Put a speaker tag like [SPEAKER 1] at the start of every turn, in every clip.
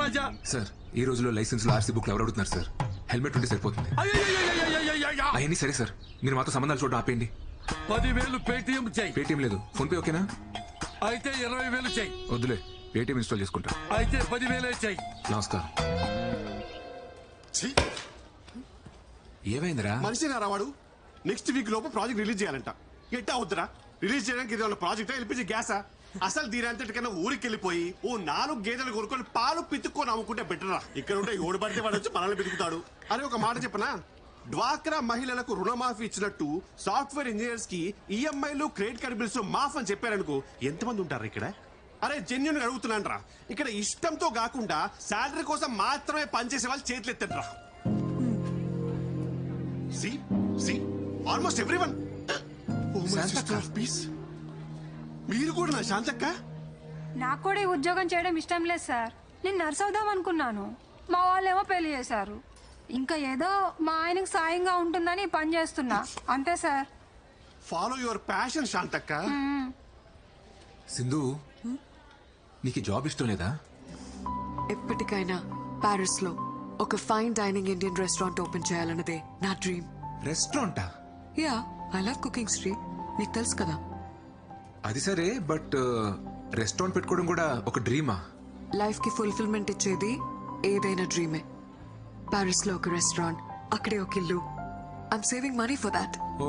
[SPEAKER 1] రాజా.
[SPEAKER 2] Sir ఈ రోజులో licence లో ఆర్సీ బుక్ ఎవరు అడుగుతున్నారు సార్? హెల్మెట్ ఉంటే సరిపోతుంది. అవన్నీ సరే సార్, మీరు మాతో సంబంధాలు చూడడం ఆపేయండి.
[SPEAKER 1] 10,000 పేటిఎం చెయ్యి.
[SPEAKER 2] పేటిఎం లేదు, ఫోన్ పే ఓకేనా?
[SPEAKER 1] అయితే 20,000 చెయ్యి.
[SPEAKER 2] వద్దులే, పేటిఎం ఇన్స్టాల్ చేసుకుంటా.
[SPEAKER 1] అయితే 10,000 చెయ్యి.
[SPEAKER 2] నమస్కారం. ఏమైందిరా?
[SPEAKER 3] మనిషి వాడు నెక్స్ట్ వీక్ లోపు ప్రాజెక్ట్ రిలీజ్ చేయాలంట. ఎట్టా అవుతురా? రిలీజ్ చేయడానికి ఇది ప్రాజెక్టా ఎల్పిజి గ్యాసా? అసలు దీనంతటికన్నా ఊరికి వెళ్ళిపోయి ఓ 4 గేదెలు కొనుక్కొని పాలు పితుక్కొని అమ్ముకుంటే బెటరా. ఇక్కడ ఉంటే ఓడి పడితే వాడు వచ్చి మనల్ని పితుకుతాడు అని ఒక మాట చెప్పనా. డ్వాక్రా మహిళలకు రుణమాఫీ ఇచ్చినట్టు సాఫ్ట్వేర్ ఇంజనీర్స్ కి ఈఎంఐలు క్రెడిట్ కార్డ్ బిల్స్ మాఫ్ అని చెప్పారనుకో, ఎంతమంది ఉంటారు ఇక్కడ? అరే జెన్యున్ గా అడుగుతున్నాను రా. ఇక్కడ ఇష్టంతో కాకుండా శాలరీ కోసం మాత్రమే పనిచేసే వాళ్ళు చేతులు ఎత్తండి. Almost everyone. మీరు కూడా నా శాంతక్క?
[SPEAKER 4] నాకు కూడా ఈ ఉద్యోగం చేయడం ఇష్టం లేదు సార్. నేను నర్స్ అవుదాం అనుకున్నాను, మా వాళ్ళేమో పెళ్లి చేశారు. ఇంకా ఏదో మా ఆయనకు సాయంగా ఉంటుందని పని చేస్తున్నా అంతే సార్.
[SPEAKER 3] ఫాలో యువర్ ప్యాషన్ శాంతక్క.
[SPEAKER 2] సింధు, నీకు జాబ్ ఇష్టం లేదా?
[SPEAKER 5] ఎప్పటికైనా పారిస్ లో ఒక fine dining Indian restaurant open చేయాలన్నదే నా డ్రీమ్.
[SPEAKER 2] రెస్టారెంటా?
[SPEAKER 5] Yeah, I love cooking Sri, నీకు తెలుసు కదా.
[SPEAKER 2] అది సరే, బట్ రెస్టారెంట్ పెట్టుకోవడం కూడా ఒక డ్రీమా?
[SPEAKER 5] లైఫ్ కి ఫుల్ఫిల్మెంట్ ఇచ్చేది ఏదైనా డ్రీమే. పారిస్ లో ఒక రెస్టారెంట్, అక్కడే ఒక ఇల్లు. I'm saving money for that.
[SPEAKER 2] Oh,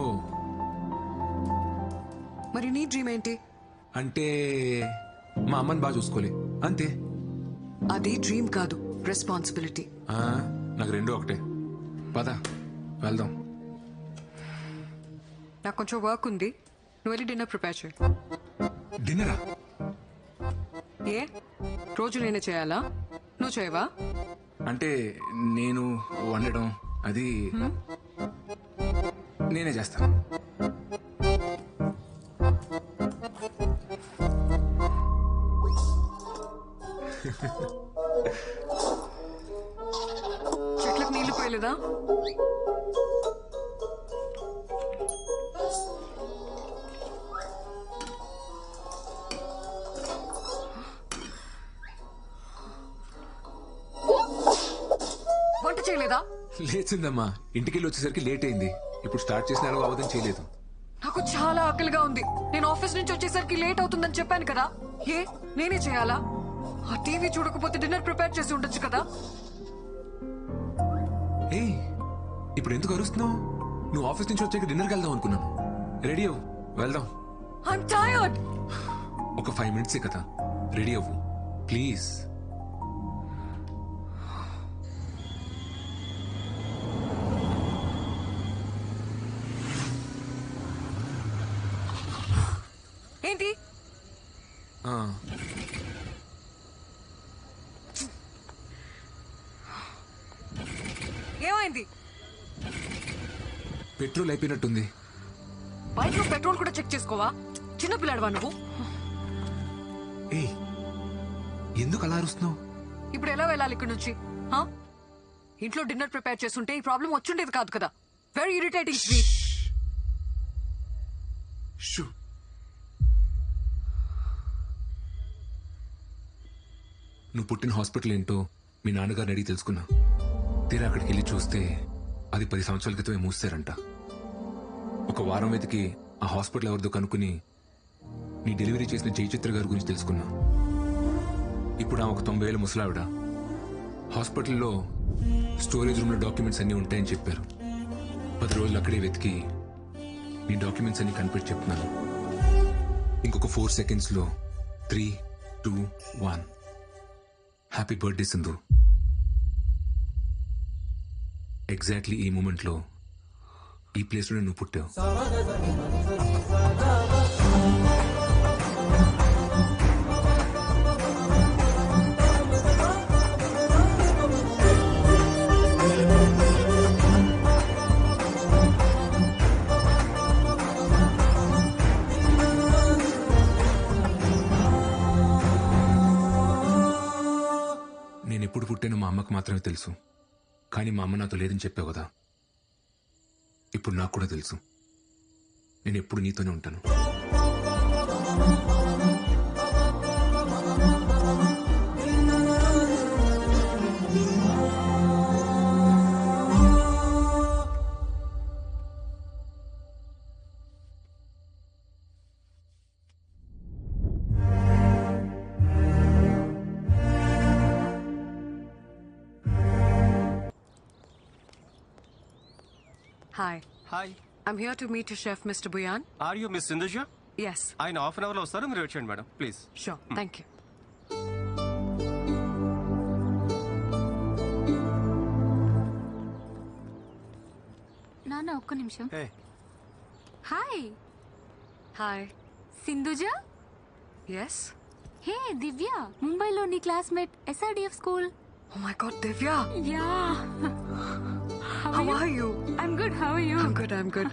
[SPEAKER 5] మరి నీ డ్రీమ్ ఏంటి?
[SPEAKER 2] అంటే మా అమ్మని బాగా చూసుకోలే అంతే.
[SPEAKER 5] అది డ్రీమ్ కాదు, రెస్పాన్సిబిలిటీ.
[SPEAKER 2] నాకు రెండు ఒకటే. పద వెళ్దాం.
[SPEAKER 5] నాకు కొంచెం వర్క్ ఉంది, నువ్వు వెళ్ళి డిన్నర్ ప్రిపేర్ చేయి.
[SPEAKER 2] డిన్నరా?
[SPEAKER 5] ఏ రోజు నేనే చేయాలా? నువ్వు చేయవా?
[SPEAKER 2] అంటే నేను వండడం అది నేనే చేస్తాను.
[SPEAKER 5] చెట్లకు నీళ్లు పోయలేదా? వంట చేయలేదా?
[SPEAKER 2] లేచిందమ్మా, ఇంటికెళ్ళి వచ్చేసరికి లేట్ అయింది. ఇప్పుడు స్టార్ట్ చేసిన అలా అవధం చేయలేదు.
[SPEAKER 5] నాకు చాలా ఆకలిగా ఉంది. నేను ఆఫీస్ నుంచి వచ్చేసరికి లేట్ అవుతుందని చెప్పాను కదా. ఏ నేనే చేయాలా? ఆ టీవీ చూడకపోతే డిన్నర్ ప్రిపేర్ చేసి ఉండొచ్చు కదా.
[SPEAKER 2] ఏ ఇప్పుడు ఎందుకు అరుస్తున్నావు? నువ్వు ఆఫీస్ నుంచి వచ్చాక డిన్నర్కి వెళ్దాం అనుకున్నాను. రెడీ అవ్వు, వెళ్దాం.
[SPEAKER 5] I'm tired.
[SPEAKER 2] ఒక 5 minutes కదా, రెడీ అవ్వు ప్లీజ్.
[SPEAKER 5] ఏంటి? ఏమైంది?
[SPEAKER 2] పెట్రోల్ అయిపోయినట్టుంది.
[SPEAKER 5] బైక్ లో పెట్రోల్ కూడా చెక్ చేసుకోవా? చిన్నపిల్లాడువా నువ్వు?
[SPEAKER 2] ఏ ఎందుకు అలా అరుస్తున్నావు?
[SPEAKER 5] ఇప్పుడు ఎలా వెళ్ళాలి ఇక్కడ నుంచి? ఇంట్లో డిన్నర్ ప్రిపేర్ చేస్తుంటే ఈ ప్రాబ్లం వచ్చుండేది కాదు కదా. Very irritating.
[SPEAKER 2] నువ్వు పుట్టిన హాస్పిటల్ ఏంటో మీ నాన్నగారిని అడిగి తెలుసుకున్నా. తీరా అక్కడికి వెళ్ళి చూస్తే అది 10 సంవత్సరాల క్రితమే మూసారంట. ఒక వారం వెతికి ఆ హాస్పిటల్ ఎవరిదో కనుక్కుని నీ డెలివరీ చేసిన జయచిత్ర గారి గురించి తెలుసుకున్నా. ఇప్పుడు ఆమె ఒక 90 ఏళ్ళ ముసలావిడ. హాస్పిటల్లో స్టోరేజ్ రూమ్లో డాక్యుమెంట్స్ అన్నీ ఉంటాయని చెప్పారు. 10 రోజులు అక్కడే వెతికి నీ డాక్యుమెంట్స్ అన్ని కనిపెట్టి చెప్తున్నాను. ఇంకొక 4 secondsలో 3, 2, 1. Happy birthday Sindhu. ఎగ్జాక్ట్లీ ఈ మూమెంట్లో ఈ ప్లేస్లో నువ్వు పుట్టావు. నేను ఎప్పుడు పుట్టానో మా అమ్మకు మాత్రమే తెలుసు. కానీ మా అమ్మ నాతో లేదని చెప్పావు కదా, ఇప్పుడు నాకు కూడా తెలుసు. నేను ఎప్పుడు నీతోనే ఉంటాను.
[SPEAKER 5] Hi
[SPEAKER 6] hi
[SPEAKER 5] I'm here to meet chef mister Bhuyan.
[SPEAKER 6] Are you miss Sindhuja?
[SPEAKER 5] Yes,
[SPEAKER 6] ఆయన హాఫ్ అన్ అవర్ లో వస్తారు, మీరు వచ్చేయండి madam please.
[SPEAKER 5] Sure, thank you.
[SPEAKER 7] నాన్న ఒక్క నిమిషం. Hi
[SPEAKER 5] hi.
[SPEAKER 7] Sindhuja.
[SPEAKER 5] Yes.
[SPEAKER 7] Hey Divya, ముంబైలో నీ classmate SRDF school.
[SPEAKER 5] Oh my God, Divya.
[SPEAKER 7] Yeah.
[SPEAKER 5] How are you?
[SPEAKER 7] I'm good. How are you?
[SPEAKER 5] I'm good.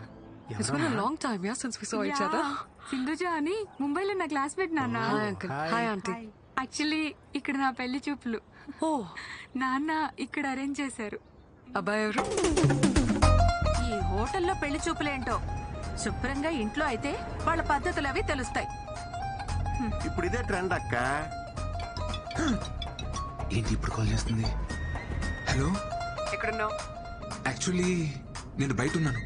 [SPEAKER 5] It's been a long time, yeah, since we saw each other.
[SPEAKER 7] Sindhuja అని ముంబైలో నా classmate నాన్న.
[SPEAKER 5] Hi, uncle. Hi, auntie.
[SPEAKER 7] Actually ఇక్కడ నా పెళ్లి చూపులు.
[SPEAKER 5] Oh,
[SPEAKER 7] నాన్న ఇక్కడ అరేంజ్ చేశారు.
[SPEAKER 5] అబ్బాయి ఎవరు?
[SPEAKER 8] ఈ హోటల్లో పెళ్లి చూపులేంటో, శుభ్రంగా ఇంట్లో అయితే వాళ్ళ పద్ధతులు అవి తెలుస్తాయి.
[SPEAKER 3] ఇప్పుడు ఇదే ట్రెండ్ అక్క.
[SPEAKER 2] ఏంటి ఇప్పుడు కాల్ చేస్తుంది? హలో,
[SPEAKER 5] ఎక్కడున్నావు?
[SPEAKER 2] యాక్చువల్లీ నేను బయట ఉన్నాను.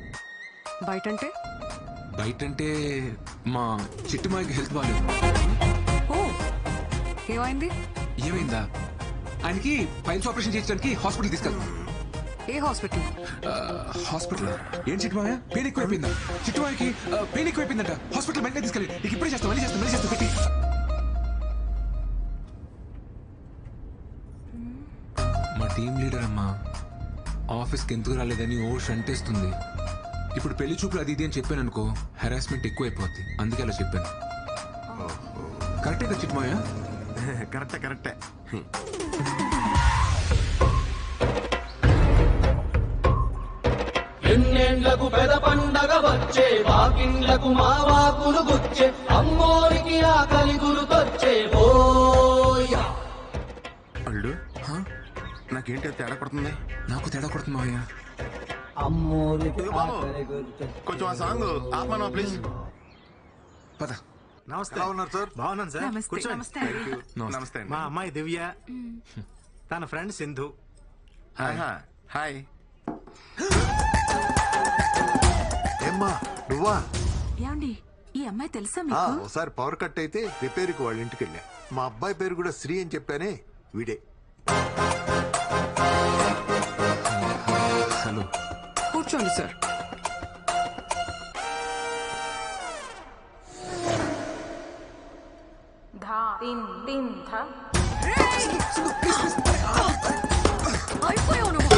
[SPEAKER 2] బయట అంటే మా చిట్టి మాయకి హెల్త్ బాగాలేదు.
[SPEAKER 5] ఓ, ఏమైంది?
[SPEAKER 2] ఏమైందా? ఆయనకి పైల్స్ ఆపరేషన్ చేయించడానికి హాస్పిటల్ తీసుకెళ్తాం.
[SPEAKER 5] ఏ హాస్పిటల్?
[SPEAKER 2] హాస్పిటల్ ఏం చిట్టుమాయ? పెయిన్ ఎక్కువైపోయిందా? చిట్టుమాయకి పెయిన్ ఎక్కువైపోయిందంట. హాస్పిటల్ వెంటనే తీసుకెళ్ళి. నీకు ఇప్పుడే చేస్తాం, మళ్ళీ చేస్తాం పెట్టి. మా టీం లీడర్ అమ్మా ఆఫీస్కి ఎందుకు రాలేదని ఓ షంటేస్తుంది. ఇప్పుడు పెళ్లి చూపులు అది ఇది అని చెప్పాను అనుకో, హెరాస్మెంట్ ఎక్కువైపోద్ది. అందుకే అలా చెప్పాను. కరెక్టే కదా చిట్టుమాయ?
[SPEAKER 3] కరెక్టే.
[SPEAKER 9] ఎన్నేళ్లకు పెద పండగ వచ్చే, వాకిండ్లకు మా వాకులు గుచ్చే, అమ్మోరికి ఆకలి గురుకొచ్చే. ఓయ్
[SPEAKER 3] అల్లుడు, నాకేంటి తేడా కొడుతుంది?
[SPEAKER 2] నాకు తేడా కొడుతుంది మావయ్య.
[SPEAKER 9] అమ్మోరికి
[SPEAKER 3] బాబు,
[SPEAKER 9] ఆకలి గురుకొచ్చే.
[SPEAKER 3] కొంచెం ఆ సాంగ్ ఆపమా ప్లీజ్.
[SPEAKER 2] పద.
[SPEAKER 10] నమస్తే. ఎలా ఉన్నారు సార్? బాగున్నాను సార్.
[SPEAKER 8] నమస్తే.
[SPEAKER 10] కూర్చోండి.
[SPEAKER 8] నమస్తే.
[SPEAKER 3] నమస్తే అండి.
[SPEAKER 10] మా అమ్మాయి దివ్య, తన ఫ్రెండ్ సింధు.
[SPEAKER 3] హాయ్.
[SPEAKER 11] ఏమ్మా నువ్వా?
[SPEAKER 8] ఏమండి, ఈ అమ్మాయి తెలుసా
[SPEAKER 11] ఆ,
[SPEAKER 8] మీకు?
[SPEAKER 11] ఒకసారి పవర్ కట్ అయితే రిపేర్కి వాళ్ళ ఇంటికి వెళ్ళా. మా అబ్బాయి పేరు కూడా శ్రీ అని చెప్పానే, వీడే.
[SPEAKER 2] హలో.
[SPEAKER 5] కూర్చోండి సార్. అయిపోయావు నువ్వు.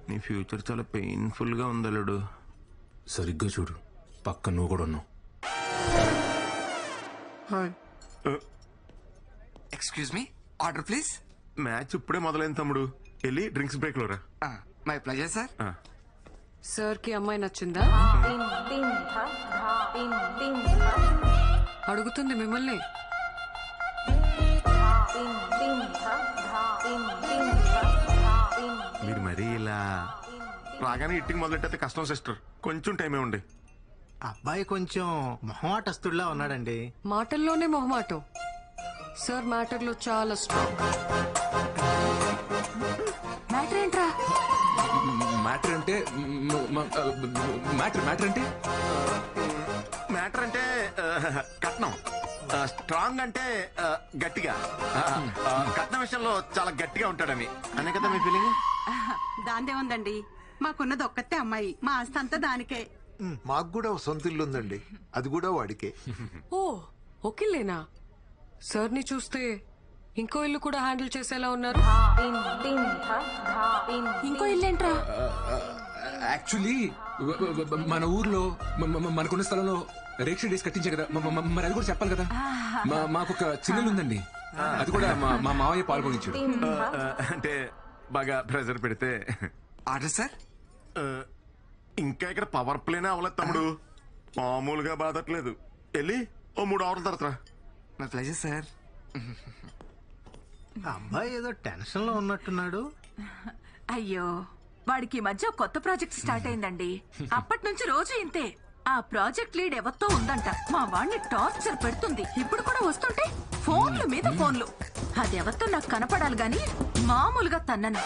[SPEAKER 3] నీ ఫ్యూచర్ చాలా పెయిన్ఫుల్ గా ఉంది అల్లుడు.
[SPEAKER 2] సరిగ్గా చూడు, పక్క నువ్వు కూడా ఉన్నావు.
[SPEAKER 12] Excuse me, order please.
[SPEAKER 3] Match ఇప్పుడే మొదలైంది తమ్ముడు, వెళ్ళి డ్రింక్స్ బ్రేక్ లో రా.
[SPEAKER 12] My pleasure sir.
[SPEAKER 5] సార్ కి అమ్మాయి నచ్చిందా? అడుగుతుంది మిమ్మల్ని.
[SPEAKER 3] మీరు మరీ ఇలా రాగానే ఇట్టింగ్ మొదలెట్టయితే కష్టం సిస్టర్, కొంచెం టైమే ఉండే.
[SPEAKER 10] అబ్బాయి కొంచెం మొహమాటస్తుడిలా ఉన్నాడండి.
[SPEAKER 5] మాటల్లోనే మొహమాటం. సార్ మ్యాటర్ లో చాలా స్ట్రాంగ్.
[SPEAKER 8] మ్యాటర్ ఏంట్రా?
[SPEAKER 2] మ్యాటర్ అంటే మ్యాటర్ అంటే
[SPEAKER 3] మ్యాటర్ అంటే కట్నం, స్ట్రాంగ్ అంటే గట్టిగా. కట్నం విషయంలో చాలా గట్టిగా ఉంటాడని అనే కదా మీ ఫీలింగ్?
[SPEAKER 8] దాందే ఉందండి, మాకున్నది ఒక్కతే అమ్మాయి, మా ఆస్తి అంతా దానికే.
[SPEAKER 11] మాకు కూడా ఒక సొంత ఇల్లు ఉందండి, అది కూడా వాడికే.
[SPEAKER 5] ఓ, ఓకేలేనా? సార్ ని చూస్తే ఇంకో ఇల్లు కూడా హ్యాండిల్ చేసేలా ఉన్నారు.
[SPEAKER 8] ఇంకో ఇల్లేంట్రా?
[SPEAKER 2] యాక్చువల్లీ మన ఊర్లో మనకున్న స్థలంలో రేక్ష డేస్ కట్టించే కదా, మరి అది కూడా చెప్పాలి కదా. మాకు ఒక చిన్నలు ఉందండి, అది కూడా మా మావయ్య పాల్గొనించాడు.
[SPEAKER 3] అంటే బాగా ప్రెజర్ పెడితే.
[SPEAKER 12] Order sir.
[SPEAKER 3] ఇంకా ఇక్కడ పవర్ ప్లేనే అవ్వలేదు తమ్ముడు, మామూలుగా బాధట్లేదు. వెళ్ళి ఓ 3 అవర్ల తర్వాత.
[SPEAKER 12] My pleasure sir.
[SPEAKER 10] అబ్బాయి ఏదో టెన్షన్ లో ఉన్నట్టున్నాడు.
[SPEAKER 8] అయ్యో, వాడికి ఈ మధ్య కొత్త ప్రాజెక్ట్ స్టార్ట్ అయిందండి. అప్పటి నుంచి రోజు ఇంతే. ఆ ప్రాజెక్ట్ లీడ్ ఎవరితో ఉందంట, మా వాడిని టార్చర్ పెడుతుంది. ఇప్పుడు కూడా వస్తుంటే ఫోన్లు మీద ఫోన్లు. అది ఎవరితో నాకు కనపడాలి గాని మామూలుగా తన్నను.